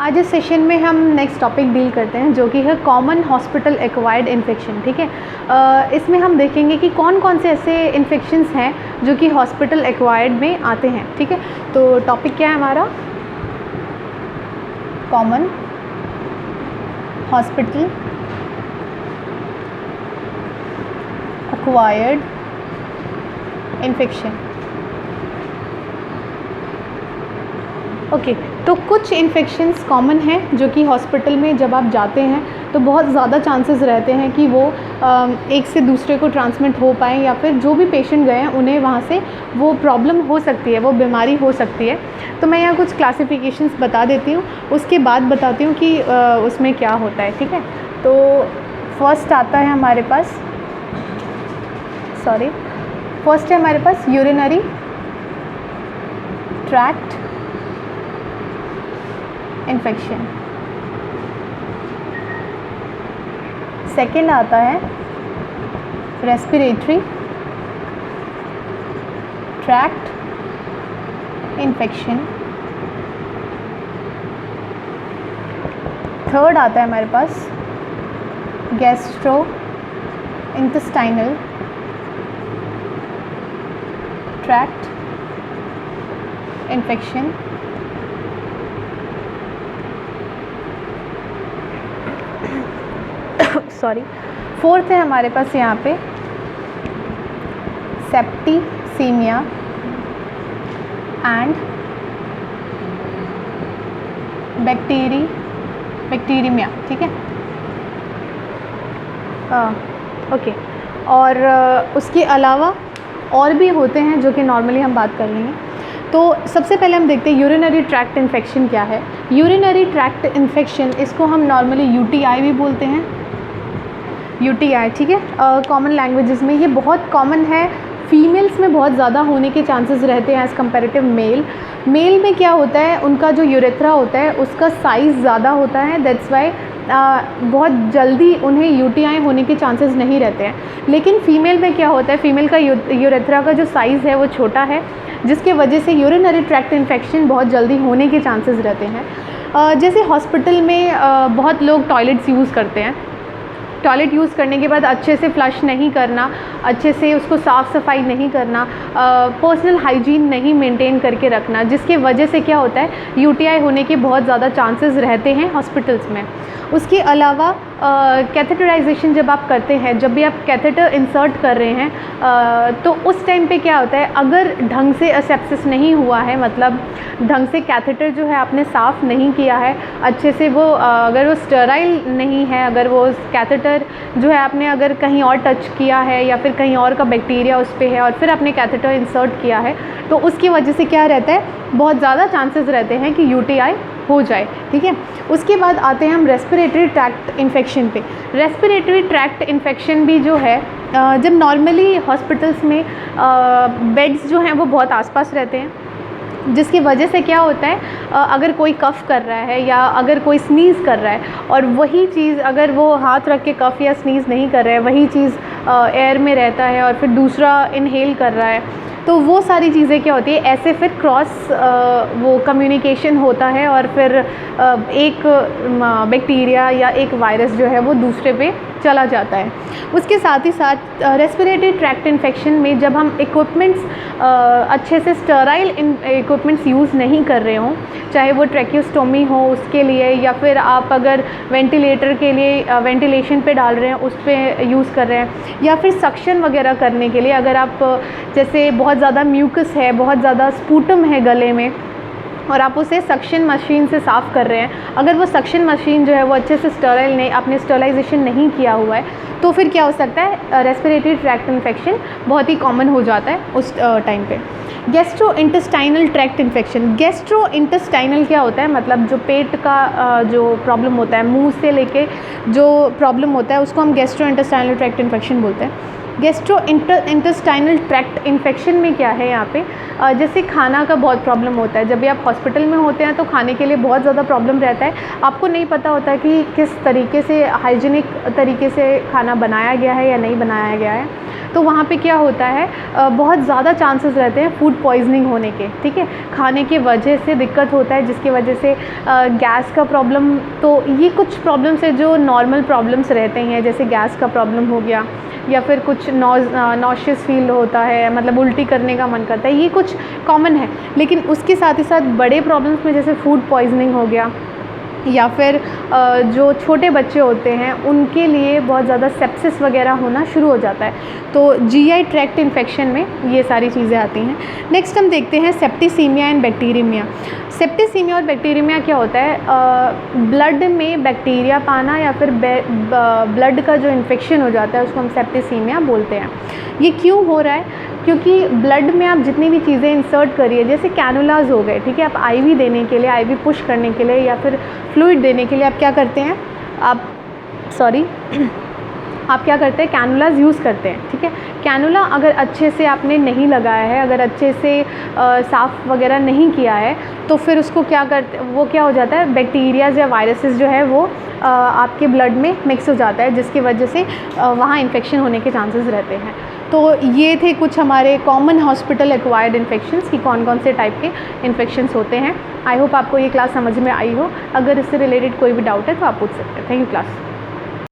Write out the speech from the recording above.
आज इस सेशन में हम नेक्स्ट टॉपिक डील करते हैं जो कि है कॉमन हॉस्पिटल एक्वायर्ड इन्फेक्शन। ठीक है, इसमें हम देखेंगे कि कौन कौन से ऐसे इन्फेक्शंस हैं जो कि हॉस्पिटल एक्वायर्ड में आते हैं। ठीक है, तो टॉपिक क्या है हमारा? Common hospital acquired infection. Okay, तो कुछ इन्फेक्शंस कॉमन हैं जो कि हॉस्पिटल में जब आप जाते हैं तो बहुत ज़्यादा चांसेस रहते हैं कि वो एक से दूसरे को ट्रांसमिट हो पाएँ, या फिर जो भी पेशेंट गए हैं उन्हें वहाँ से वो प्रॉब्लम हो सकती है, वो बीमारी हो सकती है। तो मैं यहाँ कुछ क्लासिफिकेशंस बता देती हूँ, उसके बाद बताती हूँ कि उसमें क्या होता है। ठीक है, तो फर्स्ट आता है हमारे पास यूरिनरी ट्रैक्ट इन्फेक्शन। सेकेंड आता है रेस्पिरेटरी ट्रैक्ट इन्फेक्शन। थर्ड आता है हमारे पास gastro intestinal tract infection. Fourth है हमारे पास यहाँ पे सेप्टिसीमिया एंड बैक्टीरियमिया। ठीक है, ओके, और उसके अलावा और भी होते हैं जो कि नॉर्मली हम बात कर लेंगे। तो सबसे पहले हम देखते हैं यूरिनरी ट्रैक्ट इन्फेक्शन क्या है। यूरिनरी ट्रैक्ट इन्फेक्शन, इसको हम नॉर्मली यूटीआई भी बोलते हैं, यूटीआई। ठीक है, कॉमन लैंग्वेजेस में ये बहुत कॉमन है। फीमेल्स में बहुत ज़्यादा होने के चांसेस रहते हैं एज़ कम्पेरेटिव मेल में क्या होता है, उनका जो यूरेथ्रा होता है उसका साइज़ ज़्यादा होता है, दैट्स वाई बहुत जल्दी उन्हें यूटीआई होने के चांसेस नहीं रहते हैं। लेकिन फ़ीमेल में क्या होता है, फ़ीमेल का यूरेथ्रा का जो साइज़ है वो छोटा है, जिसके वजह से यूरिनरी ट्रैक्ट इन्फेक्शन बहुत जल्दी होने के चांसेस रहते हैं। जैसे हॉस्पिटल में बहुत लोग टॉयलेट्स यूज़ करते हैं, टॉयलेट यूज़ करने के बाद अच्छे से फ्लश नहीं करना, अच्छे से उसको साफ़ सफाई नहीं करना, पर्सनल हाइजीन नहीं मेंटेन करके रखना, जिसके वजह से क्या होता है यूटीआई होने के बहुत ज़्यादा चांसेस रहते हैं हॉस्पिटल्स में। उसके अलावा कैथेटराइजेशन जब आप करते हैं, जब भी आप कैथेटर इंसर्ट कर रहे हैं तो उस टाइम पे क्या होता है, अगर ढंग से असेप्सिस नहीं हुआ है, मतलब ढंग से कैथेटर जो है आपने साफ़ नहीं किया है अच्छे से, वो अगर वो स्टेराइल नहीं है, अगर वो कैथेटर जो है आपने अगर कहीं और टच किया है या फिर कहीं और का बैक्टीरिया उस पर है और फिर आपने कैथेटर इंसर्ट किया है, तो उसकी वजह से क्या रहता है, बहुत ज़्यादा चांसेस रहते हैं कि यूटीआई हो जाए। ठीक है, उसके बाद आते हैं हम रेस्पिरेटरी ट्रैक्ट इन्फेक्शन पे। रेस्पिरेटरी ट्रैक्ट इन्फेक्शन भी जो है, जब नॉर्मली हॉस्पिटल्स में बेड्स जो हैं वो बहुत आसपास रहते हैं, जिसकी वजह से क्या होता है, अगर कोई कफ़ कर रहा है या अगर कोई स्नीज़ कर रहा है और वही चीज़ अगर वो हाथ रख के कफ़ या स्नीज़ नहीं कर रहा है, वही चीज़ एयर में रहता है और फिर दूसरा इनहेल कर रहा है, तो वो सारी चीज़ें क्या होती है, ऐसे फिर क्रॉस वो कम्युनिकेशन होता है और फिर एक बैक्टीरिया या एक वायरस जो है वो दूसरे पे चला जाता है। उसके साथ ही साथ रेस्पिरेटरी ट्रैक्ट इन्फेक्शन में जब हम इक्विपमेंट्स अच्छे से स्टेराइल इक्विपमेंट्स यूज़ नहीं कर रहे हों, चाहे वो ट्रैकियोस्टोमी हो उसके लिए, या फिर आप अगर वेंटिलेटर के लिए वेंटिलेशन पे डाल रहे हैं उस पर यूज़ कर रहे हैं, या फिर सक्शन वगैरह करने के लिए अगर आप जैसे बहुत ज़्यादा म्यूकस है, बहुत ज़्यादा स्पूटम है गले में और आप उसे सक्शन मशीन से साफ़ कर रहे हैं, अगर वो सक्शन मशीन जो है वो अच्छे से स्टेराइल नहीं, आपने स्टेरलाइजेशन नहीं किया हुआ है, तो फिर क्या हो सकता है, रेस्पिरेटरी ट्रैक्ट इन्फेक्शन बहुत ही कॉमन हो जाता है उस टाइम पे। Gastro intestinal tract infection. Gastro intestinal क्या होता है, मतलब जो पेट का जो प्रॉब्लम होता है, मुंह से लेके जो प्रॉब्लम होता है उसको हम गैस्ट्रो इंटेस्टाइनल ट्रैक्ट इन्फेक्शन बोलते हैं। गैस्ट्रो इंटेस्टाइनल ट्रैक्ट इन्फेक्शन में क्या है यहाँ पे, जैसे खाना का बहुत प्रॉब्लम होता है। जब भी आप हॉस्पिटल में होते हैं तो खाने के लिए बहुत ज़्यादा प्रॉब्लम रहता है, आपको नहीं पता होता कि किस तरीके से हाइजीनिक तरीके से खाना बनाया गया है या नहीं बनाया गया है। तो वहाँ पे क्या होता है, बहुत ज़्यादा चांसेस रहते हैं फूड पॉइजनिंग होने के, ठीक है। खाने की वजह से दिक्कत होता है, जिसकी वजह से गैस का प्रॉब्लम, तो ये कुछ प्रॉब्लम्स है जो नॉर्मल प्रॉब्लम्स रहते हैं, जैसे गैस का प्रॉब्लम हो गया या फिर कुछ नॉशियस फील होता है, मतलब उल्टी करने का मन करता है, ये कुछ कॉमन है। लेकिन उसके साथ ही साथ बड़े प्रॉब्लम्स में जैसे फूड पॉइजनिंग हो गया, या फिर जो छोटे बच्चे होते हैं उनके लिए बहुत ज़्यादा सेप्सिस वगैरह होना शुरू हो जाता है। तो जीआई ट्रैक्ट इन्फेक्शन में ये सारी चीज़ें आती हैं। नेक्स्ट हम देखते हैं सेप्टिसीमिया एंड बैक्टीरियमिया। सेप्टिसीमिया और बैक्टीरियमिया क्या होता है, ब्लड में बैक्टीरिया पाना या फिर ब्लड का जो इन्फेक्शन हो जाता है उसको हम सेप्टिसीमिया बोलते हैं। ये क्यों हो रहा है, क्योंकि ब्लड में आप जितनी भी चीज़ें इंसर्ट करिए, जैसे कैनुलाज हो गए, ठीक है, आप आईवी देने के लिए, आईवी पुश करने के लिए या फिर फ्लूइड देने के लिए आप क्या करते हैं, आप क्या करते हैं, कैनुलाज यूज़ करते हैं, ठीक है। कैनुला अगर अच्छे से आपने नहीं लगाया है, अगर अच्छे से साफ़ वगैरह नहीं किया है, तो फिर उसको क्या करते, वो क्या हो जाता है, बैक्टीरियाज या वायरसेस जो है वो आपके ब्लड में मिक्स हो जाता है, जिसकी वजह से वहाँ इन्फेक्शन होने के चांसेस रहते हैं। तो ये थे कुछ हमारे कॉमन हॉस्पिटल एक्वायर्ड इन्फेक्शंस कि कौन कौन से टाइप के इन्फेक्शंस होते हैं। आई होप आपको ये क्लास समझ में आई हो। अगर इससे रिलेटेड कोई भी डाउट है तो आप पूछ सकते हैं। Thank you class.